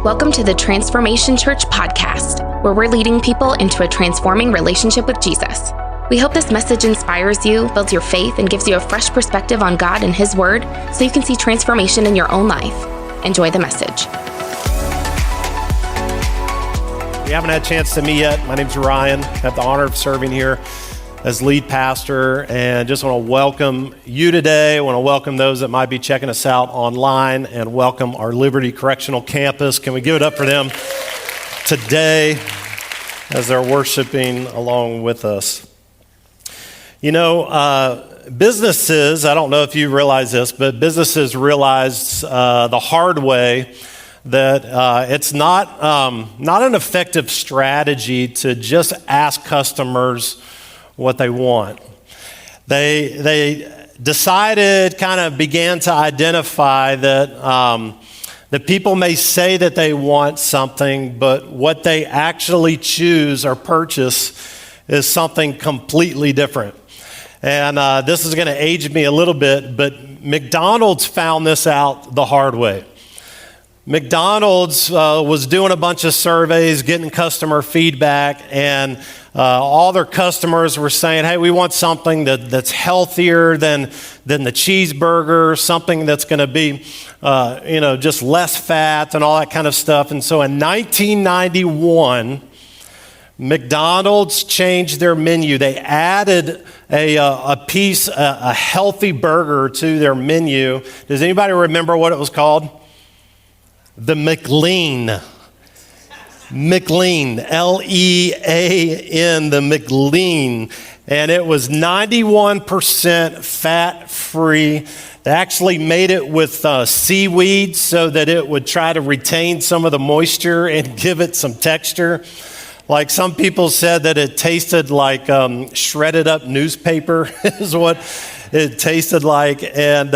Welcome to the Transformation Church podcast, where we're leading people into a transforming relationship with Jesus. We hope this message inspires you, builds your faith, and gives you a fresh perspective on God and His Word so you can see transformation in your own life. Enjoy the message. If you haven't had a chance to meet yet, my name's Ryan. I have the honor of serving here as lead pastor, and just want to welcome you today. I want to welcome those that might be checking us out online, and welcome our Liberty Correctional Campus. Can we give it up for them today as they're worshiping along with us? You know, businesses, I don't know if you realize this, but businesses realize the hard way that it's not an effective strategy to just ask customers what they want. They decided, kind of began to identify that that people may say that they want something, but what they actually choose or purchase is something completely different. And this is going to age me a little bit, but McDonald's found this out the hard way. McDonald's was doing a bunch of surveys, getting customer feedback, and all their customers were saying, hey, we want something that's healthier than the cheeseburger, something that's going to be, just less fat and all that kind of stuff. And so in 1991, McDonald's changed their menu. They added a healthy burger to their menu. Does anybody remember what it was called? The McLean. McLean, L-E-A-N, the McLean. And it was 91% fat-free. They actually made it with seaweed so that it would try to retain some of the moisture and give it some texture. Like some people said that it tasted like shredded up newspaper is what it tasted like. And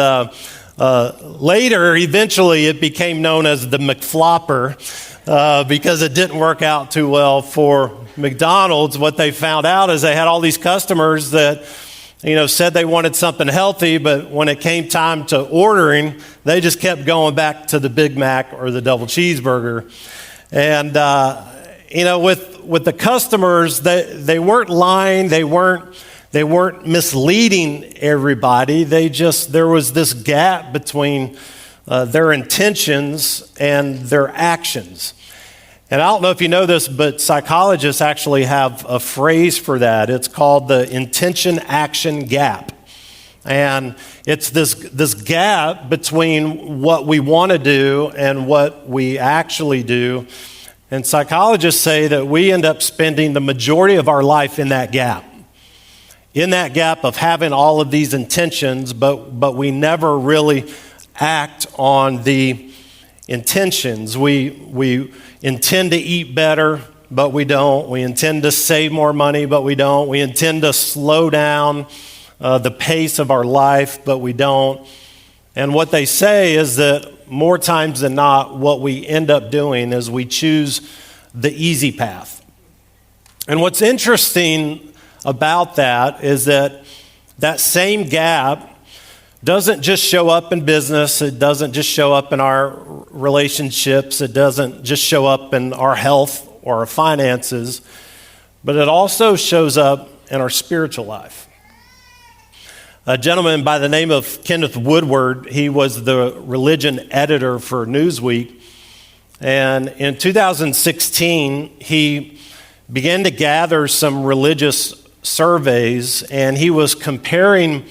later, eventually, it became known as the McFlopper because it didn't work out too well for McDonald's. What they found out is they had all these customers that, said they wanted something healthy, but when it came time to ordering, they just kept going back to the Big Mac or the double cheeseburger. And, with the customers, they weren't lying, they weren't misleading everybody. There was this gap between their intentions and their actions. And I don't know if you know this, but psychologists actually have a phrase for that. It's called the intention-action gap. And it's this gap between what we want to do and what we actually do. And psychologists say that we end up spending the majority of our life in that gap. In that gap of having all of these intentions, but we never really act on the intentions. We intend to eat better, but we don't. We intend to save more money, but we don't. We intend to slow down the pace of our life, but we don't. And what they say is that more times than not, what we end up doing is we choose the easy path. And what's interesting about that is that same gap doesn't just show up in business. It doesn't just show up in our relationships. It doesn't just show up in our health or our finances, but it also shows up in our spiritual life. A gentleman by the name of Kenneth Woodward, he was the religion editor for Newsweek. And in 2016, he began to gather some religious surveys, and he was comparing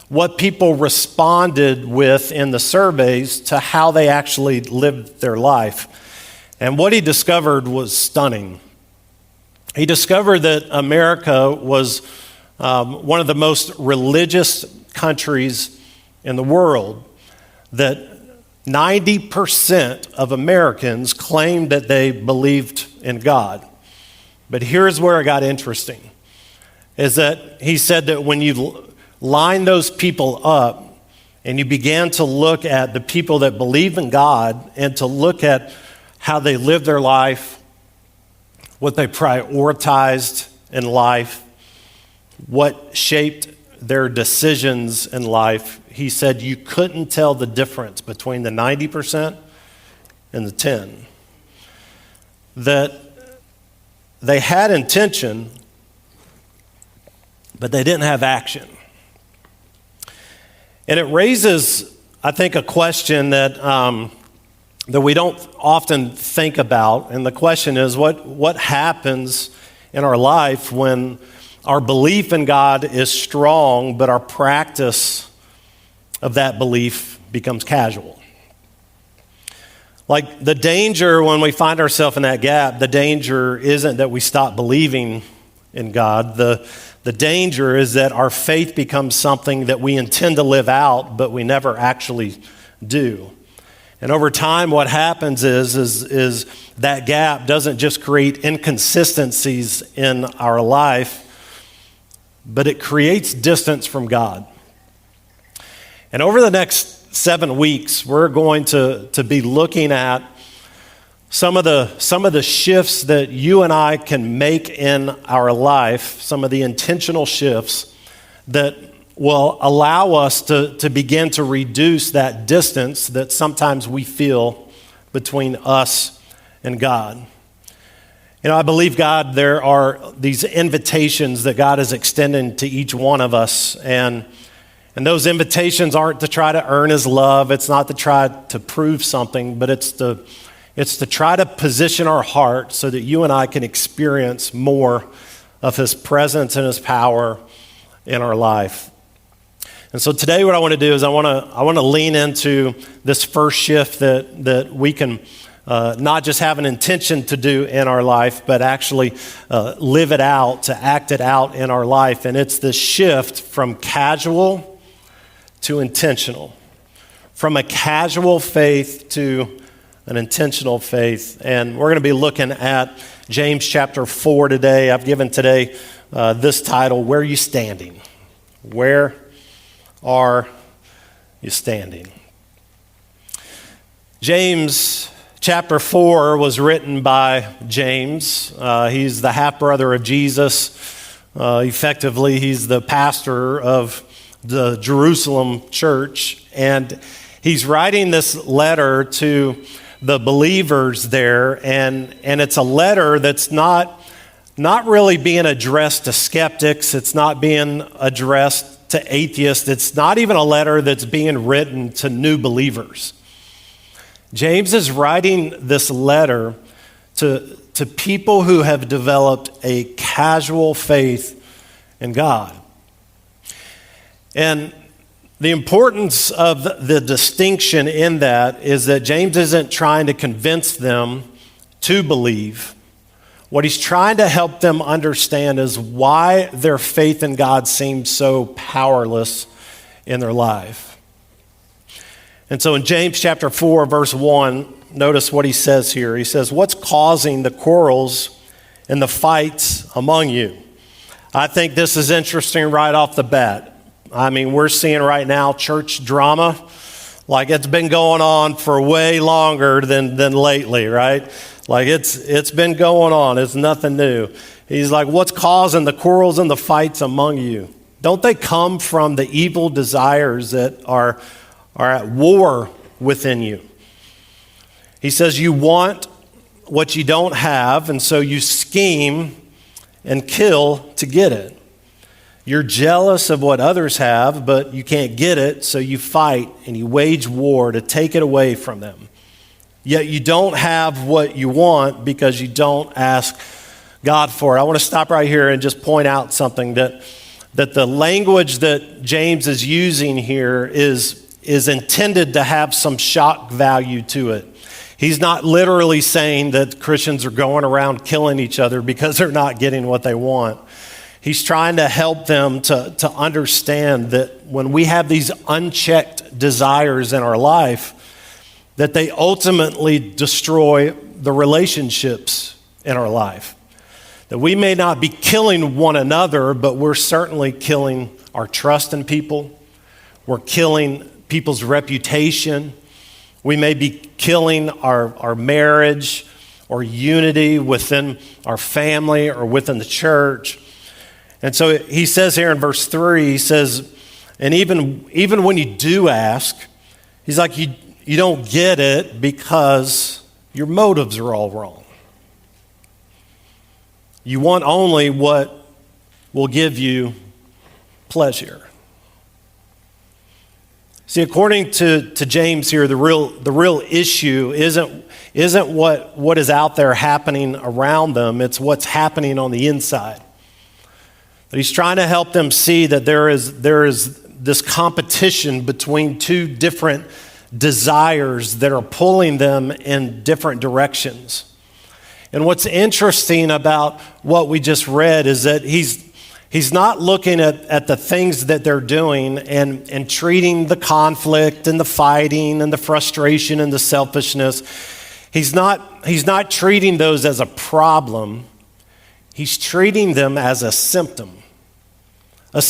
what people responded with in the surveys to how they actually lived their life. And what he discovered was stunning. He discovered that America was one of the most religious countries in the world, that 90% of Americans claimed that they believed in God. But here's where it got interesting, is that he said that when you line those people up and you began to look at the people that believe in God and to look at how they lived their life, what they prioritized in life, what shaped their decisions in life, he said you couldn't tell the difference between the 90% and the 10. that they had intention, but they didn't have action. And it raises, I think, a question that we don't often think about. And the question is, what happens in our life when our belief in God is strong, but our practice of that belief becomes casual? Like, the danger when we find ourselves in that gap, the danger isn't that we stop believing in God. The danger is that our faith becomes something that we intend to live out, but we never actually do. And over time, what happens is that gap doesn't just create inconsistencies in our life, but it creates distance from God. And over the next 7 weeks, we're going to be looking at some of the shifts that you and I can make in our life, some of the intentional shifts that will allow us to begin to reduce that distance that sometimes we feel between us and God. You know, I believe God, there are these invitations that God is extending to each one of us, and those invitations aren't to try to earn His love. It's not to try to prove something, but it's to try to position our heart so that you and I can experience more of His presence and His power in our life. And so today what I want to do is I want to lean into this first shift that we can not just have an intention to do in our life, but actually live it out, to act it out in our life. And it's this shift from casual to intentional, from a casual faith to an intentional faith. And we're going to be looking at James chapter 4 today. I've given today this title, Where Are You Standing? Where are you standing? James chapter 4 was written by James. He's the half-brother of Jesus. Effectively, he's the pastor of the Jerusalem church. And he's writing this letter to the believers there. And it's a letter that's not really being addressed to skeptics. It's not being addressed to atheists. It's not even a letter that's being written to new believers. James is writing this letter to people who have developed a casual faith in God. And the importance of the distinction in that is that James isn't trying to convince them to believe. What he's trying to help them understand is why their faith in God seems so powerless in their life. And so in James chapter 4, verse 1, notice what he says here. He says, "What's causing the quarrels and the fights among you?" I think this is interesting right off the bat. I mean, we're seeing right now church drama like it's been going on for way longer than lately, right? Like it's been going on. It's nothing new. He's like, what's causing the quarrels and the fights among you? Don't they come from the evil desires that are at war within you? He says you want what you don't have, and so you scheme and kill to get it. You're jealous of what others have, but you can't get it, so you fight and you wage war to take it away from them. Yet you don't have what you want because you don't ask God for it. I want to stop right here and just point out something that the language that James is using here is intended to have some shock value to it. He's not literally saying that Christians are going around killing each other because they're not getting what they want. He's trying to help them to understand that when we have these unchecked desires in our life, that they ultimately destroy the relationships in our life. That we may not be killing one another, but we're certainly killing our trust in people. We're killing people's reputation. We may be killing our marriage or unity within our family or within the church. And so he says here in verse 3, he says, and even when you do ask, he's like, you don't get it because your motives are all wrong. You want only what will give you pleasure. See, according to James here, the real issue isn't what is out there happening around them, it's what's happening on the inside. But he's trying to help them see that there is this competition between two different desires that are pulling them in different directions. And what's interesting about what we just read is that he's not looking at the things that they're doing and treating the conflict and the fighting and the frustration and the selfishness. He's not treating those as a problem. He's treating them as a symptom of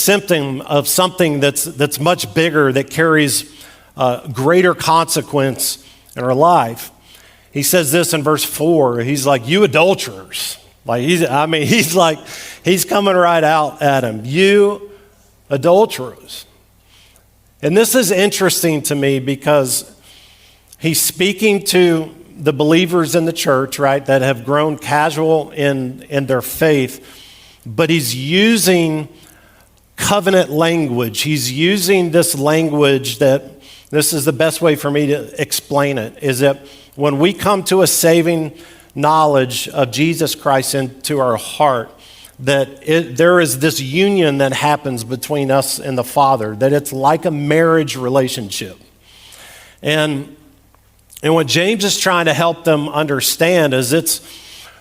something that's much bigger, that carries greater consequence in our life. He says this in verse 4. He's like, you adulterers. He's coming right out at him. You adulterers. And this is interesting to me because he's speaking to the believers in the church, right, that have grown casual in their faith, but he's using covenant language. He's using this language that, this is the best way for me to explain it, is that when we come to a saving knowledge of Jesus Christ into our heart, that there is this union that happens between us and the Father, that it's like a marriage relationship. And what James is trying to help them understand is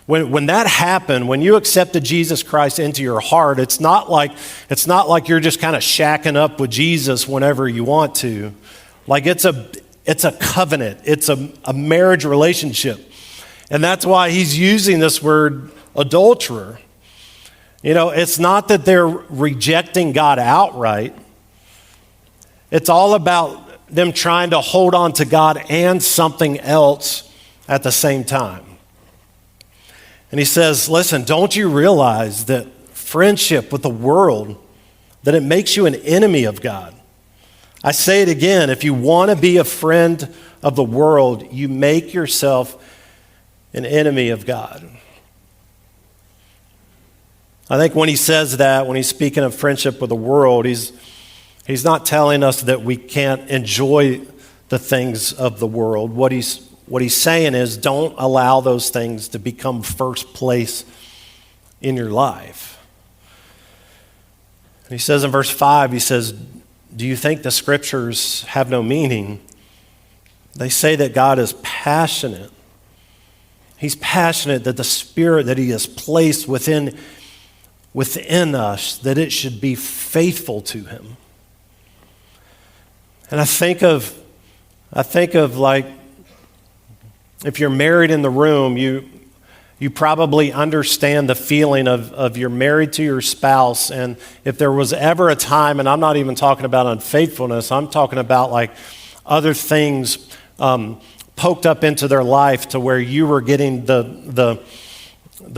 when that happened, when you accepted Jesus Christ into your heart, it's not like you're just kind of shacking up with Jesus whenever you want to. Like it's a covenant. It's a marriage relationship. And that's why he's using this word adulterer. It's not that they're rejecting God outright. It's all about them trying to hold on to God and something else at the same time. And he says, listen, don't you realize that friendship with the world, that it makes you an enemy of God? I say it again, if you want to be a friend of the world, you make yourself an enemy of God. I think when he says that, when he's speaking of friendship with the world, he's not telling us that we can't enjoy the things of the world. What he's saying is, don't allow those things to become first place in your life. And he says in verse 5, he says, do you think the scriptures have no meaning? They say that God is passionate. He's passionate that the Spirit that he has placed within us, that it should be faithful to him. And I think of like, if you're married in the room, you probably understand the feeling of you're married to your spouse, and if there was ever a time, and I'm not even talking about unfaithfulness, I'm talking about like other things poked up into their life to where you were getting the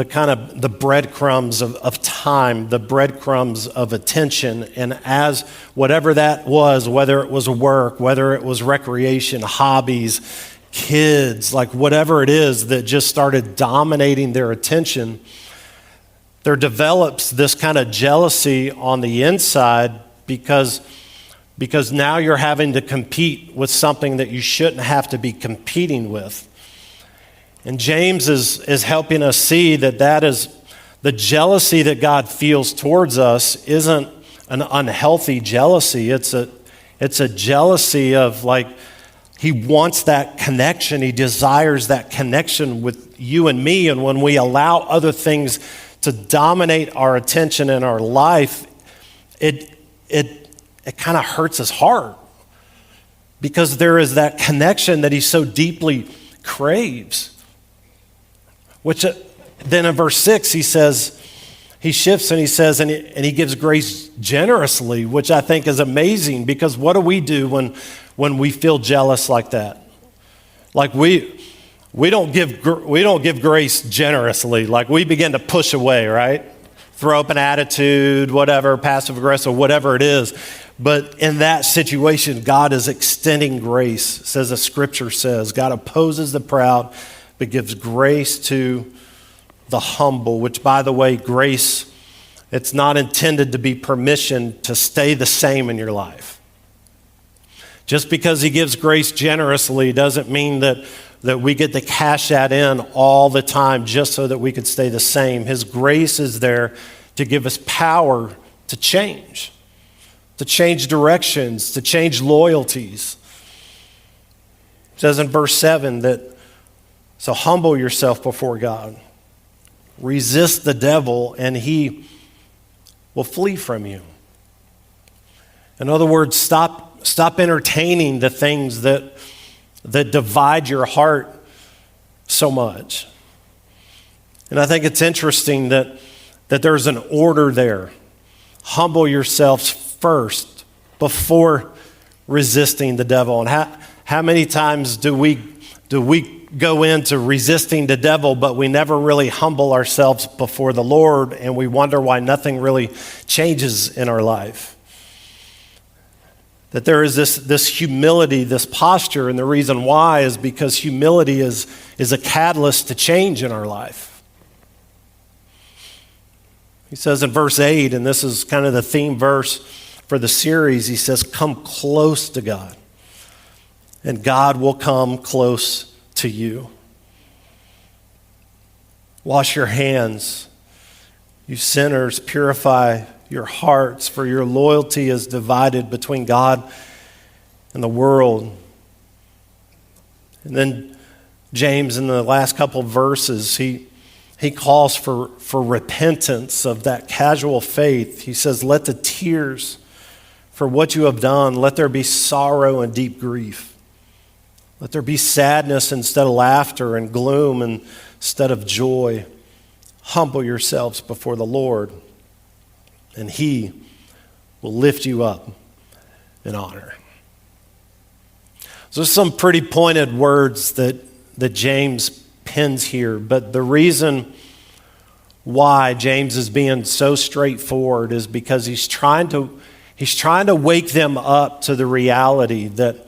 kind of the breadcrumbs of time, the breadcrumbs of attention, and as whatever that was, whether it was work, whether it was recreation, hobbies, kids, like whatever it is that just started dominating their attention, there develops this kind of jealousy on the inside because now you're having to compete with something that you shouldn't have to be competing with. And James is helping us see that is the jealousy that God feels towards us isn't an unhealthy jealousy. It's a jealousy of like, he wants that connection. He desires that connection with you and me. And when we allow other things to dominate our attention in our life, it kind of hurts his heart because there is that connection that he so deeply craves. Which then in verse 6, he says, he shifts and he says, and he gives grace generously, which I think is amazing, because what do we do when we feel jealous like that? Like we don't give grace generously. Like we begin to push away, right? Throw up an attitude, whatever, passive aggressive, whatever it is. But in that situation, God is extending grace. Says the scripture says, God opposes the proud, but gives grace to the humble, which, by the way, grace, it's not intended to be permission to stay the same in your life. Just because he gives grace generously doesn't mean that we get to cash that in all the time just so that we could stay the same. His grace is there to give us power to change directions, to change loyalties. It says in verse 7 that, so humble yourself before God. Resist the devil and he will flee from you. In other words, stop entertaining the things that divide your heart so much. And I think it's interesting that there's an order there. Humble yourselves first before resisting the devil. And how many times do we go into resisting the devil, but we never really humble ourselves before the Lord, and we wonder why nothing really changes in our life? That there is this humility, this posture, and the reason why is because humility is a catalyst to change in our life. He says in verse 8, and this is kind of the theme verse for the series, he says, come close to God, and God will come close to you. Wash your hands, you sinners, purify your hearts, for your loyalty is divided between God and the world. And then James, in the last couple of verses, he calls for repentance of that casual faith. He says, let the tears for what you have done, let there be sorrow and deep grief. Let there be sadness instead of laughter and gloom instead of joy. Humble yourselves before the Lord, and he will lift you up in honor. So there's some pretty pointed words that James pens here, but the reason why James is being so straightforward is because he's trying to wake them up to the reality that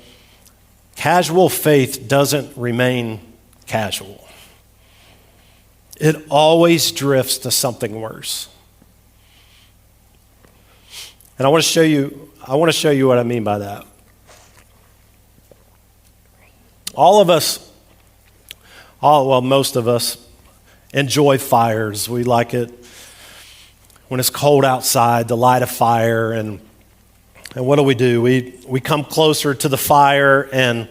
casual faith doesn't remain casual. It always drifts to something worse. And I want to show you what I mean by that. Most of us enjoy fires. We like it when it's cold outside to light a fire, and what do? We come closer to the fire, and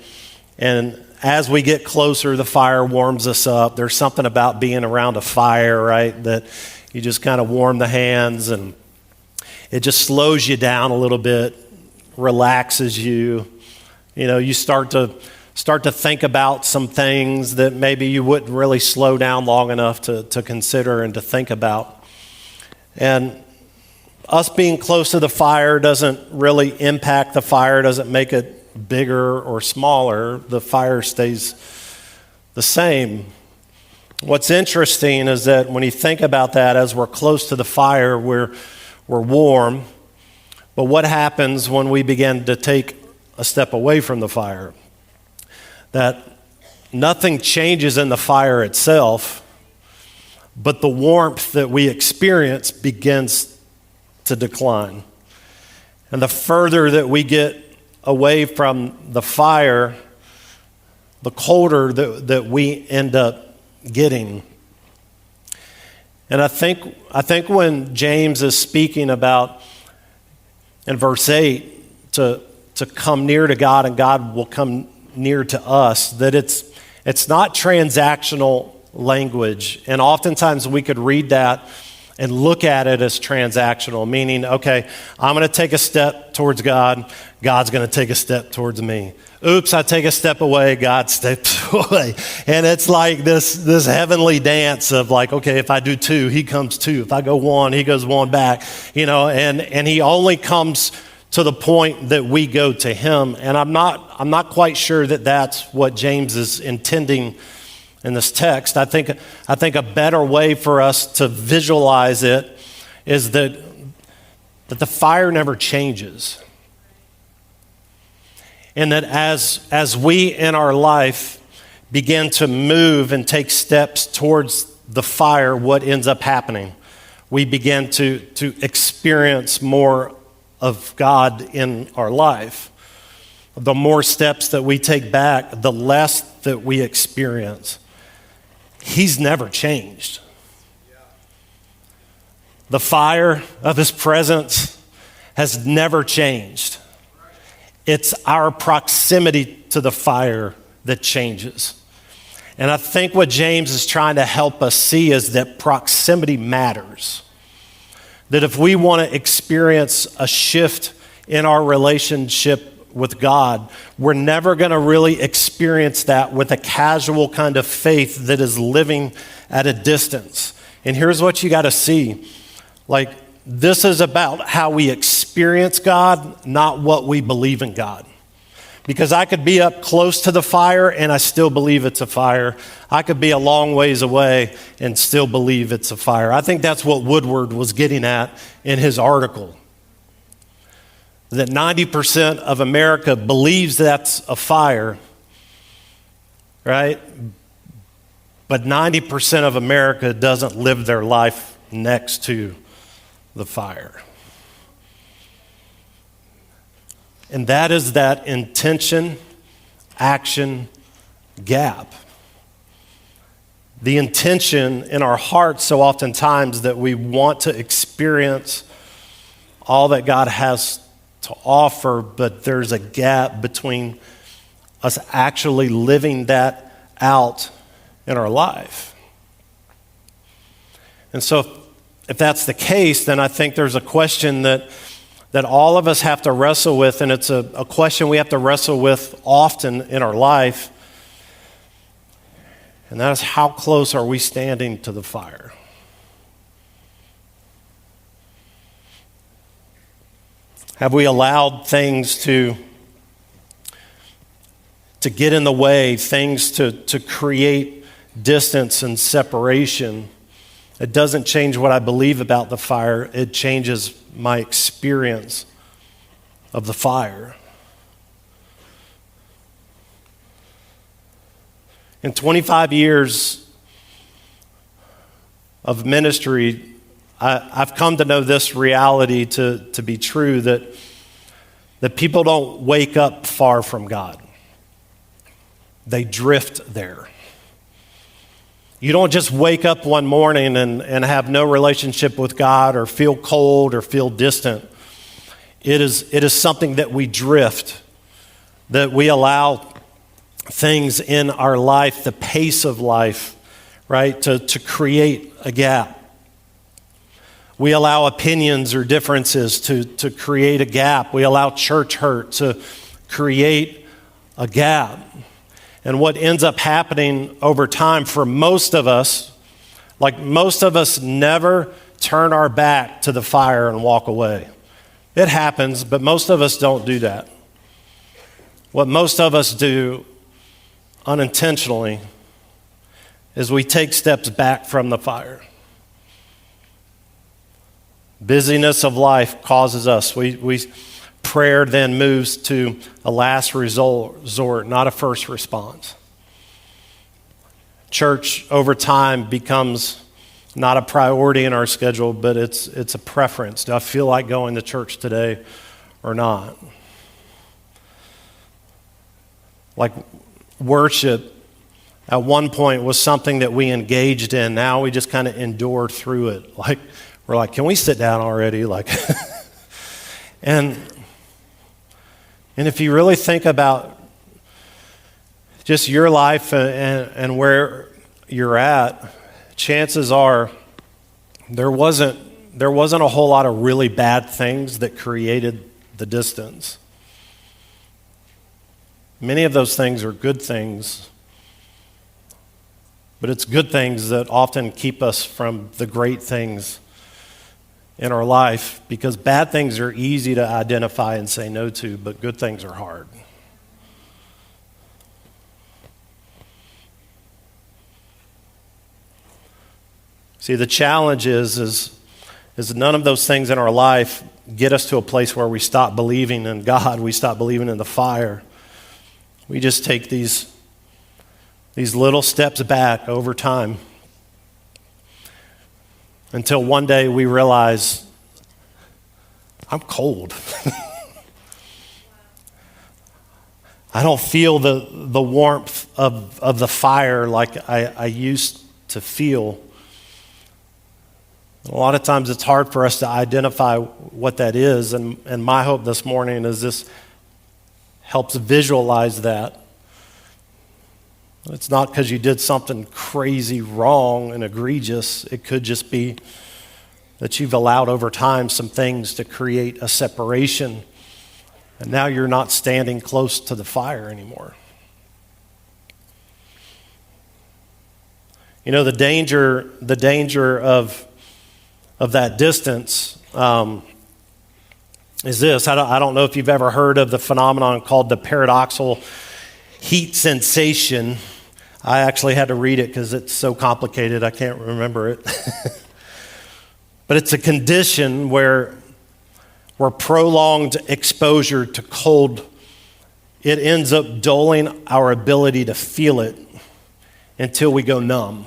as we get closer, the fire warms us up. There's something about being around a fire, right, that you just kind of warm the hands, and it just slows you down a little bit, relaxes you. You know, you start to think about some things that maybe you wouldn't really slow down long enough to consider and to think about. And us being close to the fire doesn't really impact the fire, doesn't make it bigger or smaller. The fire stays the same. What's interesting is that when you think about that, as we're close to the fire, we're warm. But what happens when we begin to take a step away from the fire? That nothing changes in the fire itself, but the warmth that we experience begins to decline. And the further that we get away from the fire, the colder that we end up getting. And I think when James is speaking about in verse 8 to come near to God and God will come near to us, that it's not transactional language. And oftentimes we could read that and look at it as transactional, meaning, okay, I'm going to take a step towards God, God's going to take a step towards me. Oops, I take a step away, God steps away. And it's like this heavenly dance of like, okay, if I do 2, he comes 2. If I go 1, he goes 1 back, and he only comes to the point that we go to him. And I'm not quite sure that that's what James is intending in this text. I think a better way for us to visualize it is that the fire never changes. And that as we in our life begin to move and take steps towards the fire, what ends up happening? We begin to experience more of God in our life. The more steps that we take back, the less that we experience. He's never changed. The fire of his presence has never changed. It's our proximity to the fire that changes. And I think what James is trying to help us see is that proximity matters. That if we want to experience a shift in our relationship with God, we're never going to really experience that with a casual kind of faith that is living at a distance. And here's what you got to see. Like, this is about how we experience God, not what we believe in God. Because I could be up close to the fire and I still believe it's a fire. I could be a long ways away and still believe it's a fire. I think that's what Woodward was getting at in his article. That 90% of America believes that's a fire, right? But 90% of America doesn't live their life next to the fire. And that is that intention, action gap. The intention in our hearts so oftentimes that we want to experience all that God has to offer, but there's a gap between us actually living that out in our life. And so if that's the case, then I think there's a question that all of us have to wrestle with, and it's a question we have to wrestle with often in our life, and that is, how close are we standing to the fire? Have we allowed things to get in the way, things to create distance and separation? It doesn't change what I believe about the fire. It changes my experience of the fire. In 25 years of ministry, I've come to know this reality to be true, that people don't wake up far from God. They drift there. You don't just wake up one morning and have no relationship with God, or feel cold or feel distant. It is something that we drift, that we allow things in our life, the pace of life, right, to create a gap. We allow opinions or differences to create a gap. We allow church hurt to create a gap. And what ends up happening over time for most of us, like most of us never turn our back to the fire and walk away. It happens, but most of us don't do that. What most of us do unintentionally is we take steps back from the fire. Busyness of life causes us. Prayer then moves to a last resort, not a first response. Church over time becomes not a priority in our schedule, but it's a preference. Do I feel like going to church today or not? Like, worship at one point was something that we engaged in. Now we just kind of endure through it. Like, we're like, can we sit down already? Like, and if you really think about just your life and where you're at, chances are there wasn't a whole lot of really bad things that created the distance. Many of those things are good things, but it's good things that often keep us from the great things in our life, because bad things are easy to identify and say no to, but good things are hard. See, the challenge is none of those things in our life get us to a place where we stop believing in God, we stop believing in the fire. We just take these little steps back over time. until one day we realize, I'm cold. I don't feel the warmth of the fire like I used to feel. A lot of times it's hard for us to identify what that is, and my hope this morning is this helps visualize that. It's not because you did something crazy wrong and egregious. It could just be that you've allowed over time some things to create a separation, and now you're not standing close to the fire anymore. You know, the danger of that distance is this. I don't know if you've ever heard of the phenomenon called the paradoxical heat sensation. I actually had to read it because it's so complicated I can't remember it. But it's a condition where prolonged exposure to cold, it ends up dulling our ability to feel it until we go numb.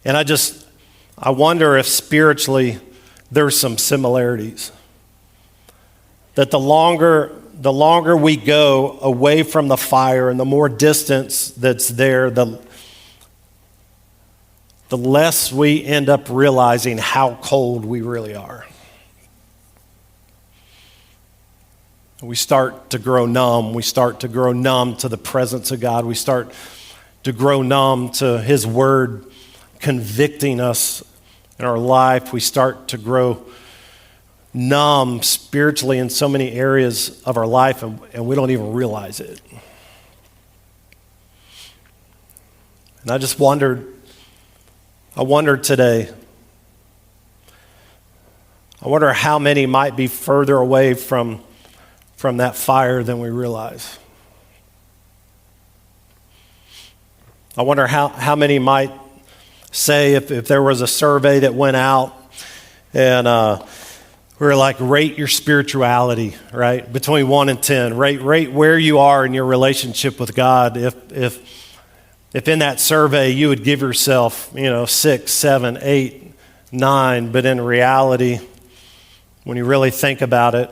And I wonder if spiritually there's some similarities. That the longer we go away from the fire and the more distance that's there, the less we end up realizing how cold we really are. We start to grow numb. We start to grow numb to the presence of God. We start to grow numb to His Word convicting us in our life. We start to grow numb spiritually in so many areas of our life, and we don't even realize it. And I wondered today, I wonder how many might be further away from that fire than we realize. I wonder how many might say if there was a survey that went out and we were like, rate your spirituality, right? Between 1 and 10, rate where you are in your relationship with God. If in that survey you would give yourself, 6, 7, 8, 9, but in reality, when you really think about it,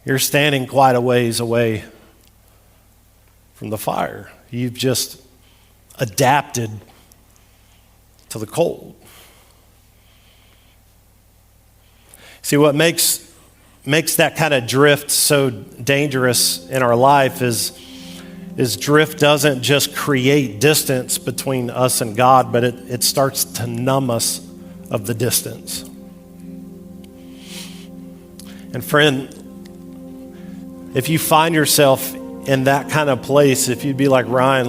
you're standing quite a ways away from the fire. You've just adapted to the cold. See, what makes that kind of drift so dangerous in our life is drift doesn't just create distance between us and God, but it starts to numb us of the distance. And friend, if you find yourself in that kind of place, if you'd be like Ryan,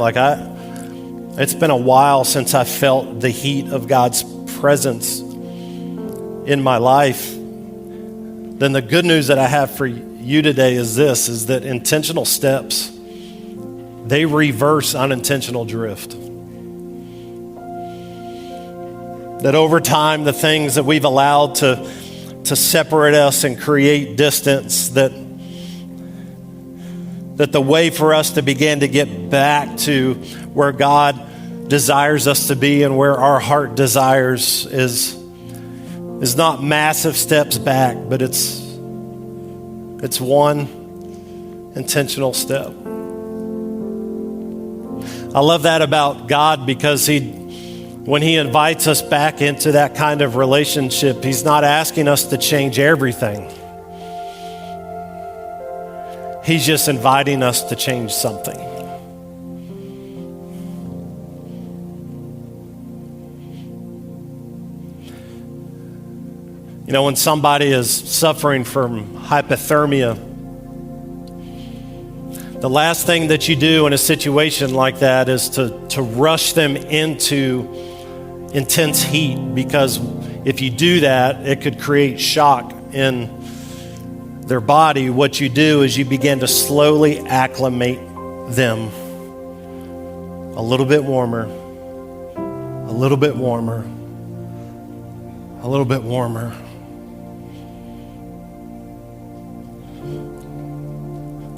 it's been a while since I felt the heat of God's presence in my life, then the good news that I have for you today is that intentional steps, they reverse unintentional drift. That over time, the things that we've allowed to separate us and create distance, that the way for us to begin to get back to where God desires us to be and where our heart desires is not massive steps back, but it's one intentional step. I love that about God because when He invites us back into that kind of relationship, He's not asking us to change everything. He's just inviting us to change something. When somebody is suffering from hypothermia, the last thing that you do in a situation like that is to rush them into intense heat, because if you do that, it could create shock in their body. What you do is you begin to slowly acclimate them. A little bit warmer, a little bit warmer, a little bit warmer.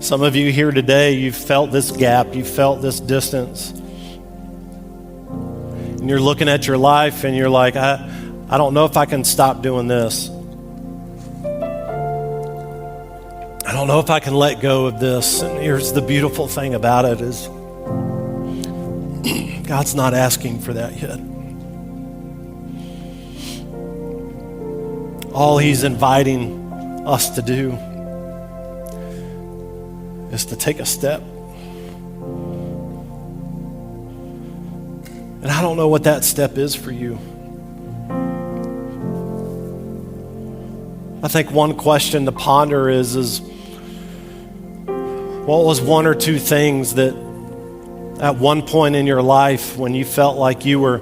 Some of you here today, you've felt this gap, you've felt this distance. And you're looking at your life and you're like, I don't know if I can stop doing this. I don't know if I can let go of this. And here's the beautiful thing about it is God's not asking for that yet. All he's inviting us to do is to take a step. And I don't know what that step is for you. I think one question to ponder is what was one or two things that at one point in your life when you felt like you were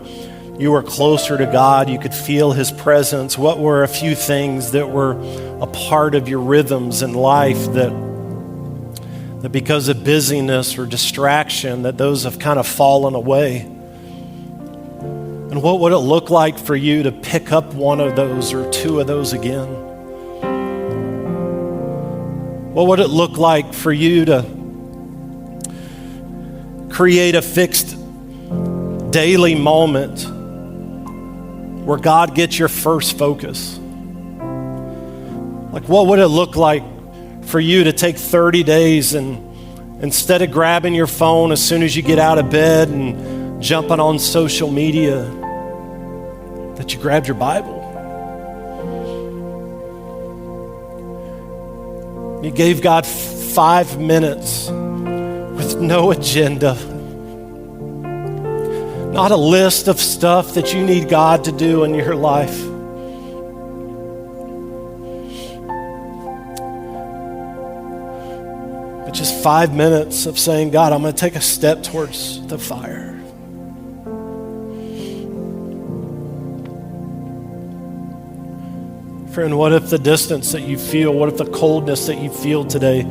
closer to God, you could feel his presence? What were a few things that were a part of your rhythms in life that because of busyness or distraction, that those have kind of fallen away? And what would it look like for you to pick up one of those or two of those again? What would it look like for you to create a fixed daily moment where God gets your first focus? Like, what would it look like for you to take 30 days and instead of grabbing your phone as soon as you get out of bed and jumping on social media, that you grabbed your Bible? You gave God 5 minutes with no agenda, not a list of stuff that you need God to do in your life. But just 5 minutes of saying, God, I'm going to take a step towards the fire. Friend, what if the distance that you feel, what if the coldness that you feel today,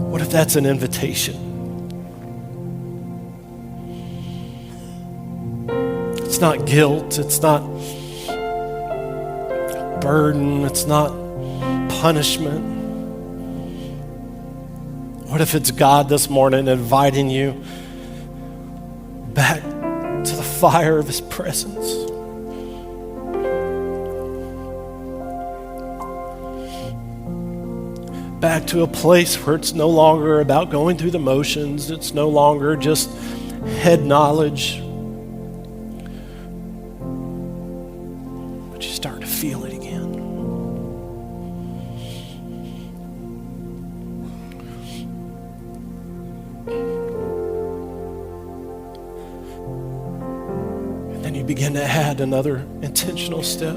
what if that's an invitation? It's not guilt, it's not burden, it's not punishment. What if it's God this morning inviting you back to the fire of his presence? Back to a place where it's no longer about going through the motions, it's no longer just head knowledge, but you start to feel it again. You begin to add another intentional step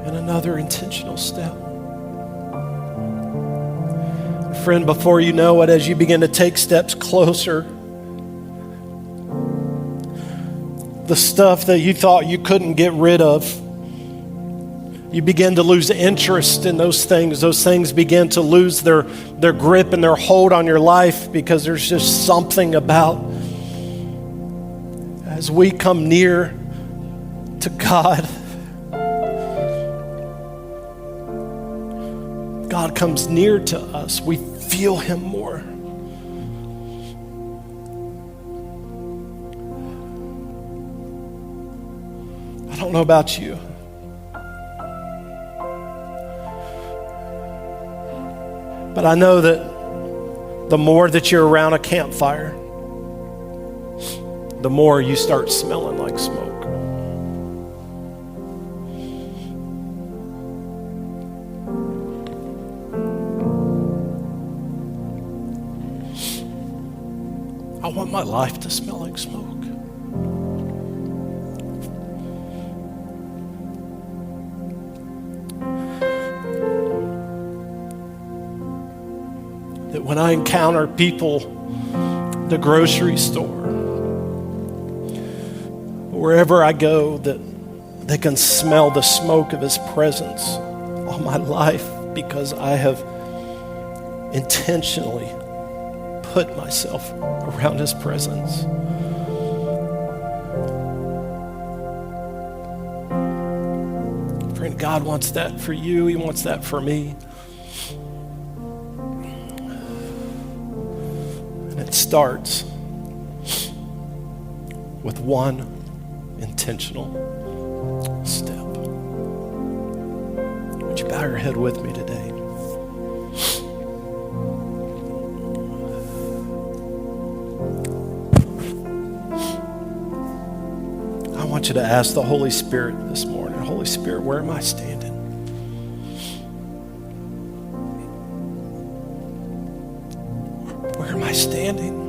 and another intentional step. Friend, before you know it, as you begin to take steps closer, the stuff that you thought you couldn't get rid of, you begin to lose interest in those things. Those things begin to lose their grip and their hold on your life, because there's just something about, as we come near to God, God comes near to us. We feel him more. I don't know about you, but I know that the more that you're around a campfire, the more you start smelling like smoke. I want my life to smell like smoke. That when I encounter people at the grocery store, wherever I go, that they can smell the smoke of his presence all my life, because I have intentionally put myself around his presence. Friend, God wants that for you. He wants that for me. And it starts with one intentional step. Would you bow your head with me today? I want you to ask the Holy Spirit this morning, Holy Spirit, where am I standing? Where am I standing?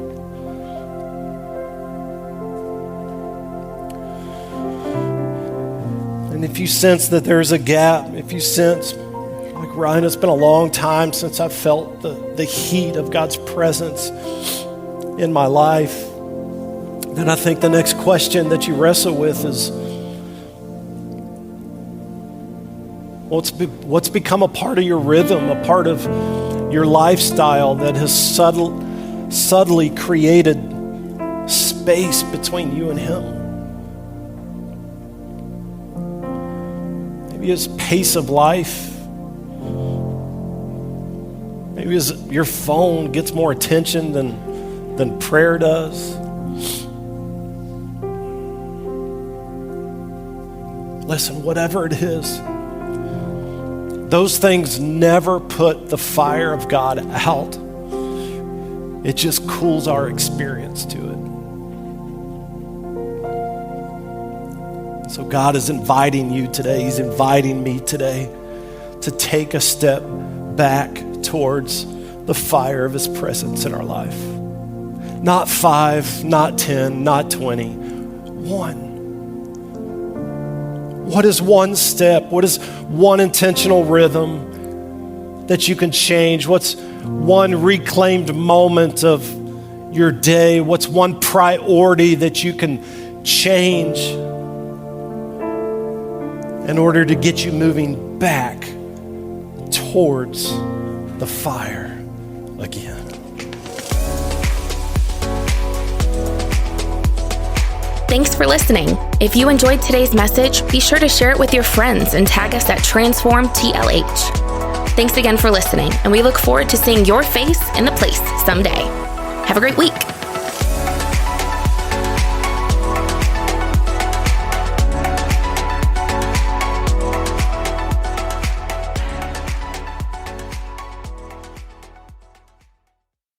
And if you sense that there's a gap, if you sense, like Ryan, it's been a long time since I've felt the heat of God's presence in my life, then I think the next question that you wrestle with is, what's become a part of your rhythm, a part of your lifestyle that has subtly created space between you and Him? Maybe His pace of life. Maybe your phone gets more attention than prayer does. Listen, whatever it is, those things never put the fire of God out. It just cools our experience to it. So God is inviting you today. He's inviting me today to take a step back towards the fire of His presence in our life. Not 5, not 10, not 20, 1. What is one step? What is one intentional rhythm that you can change? What's one reclaimed moment of your day? What's one priority that you can change in order to get you moving back towards the fire again? Thanks for listening. If you enjoyed today's message, be sure to share it with your friends and tag us at TransformTLH. Thanks again for listening, and we look forward to seeing your face in the place someday. Have a great week.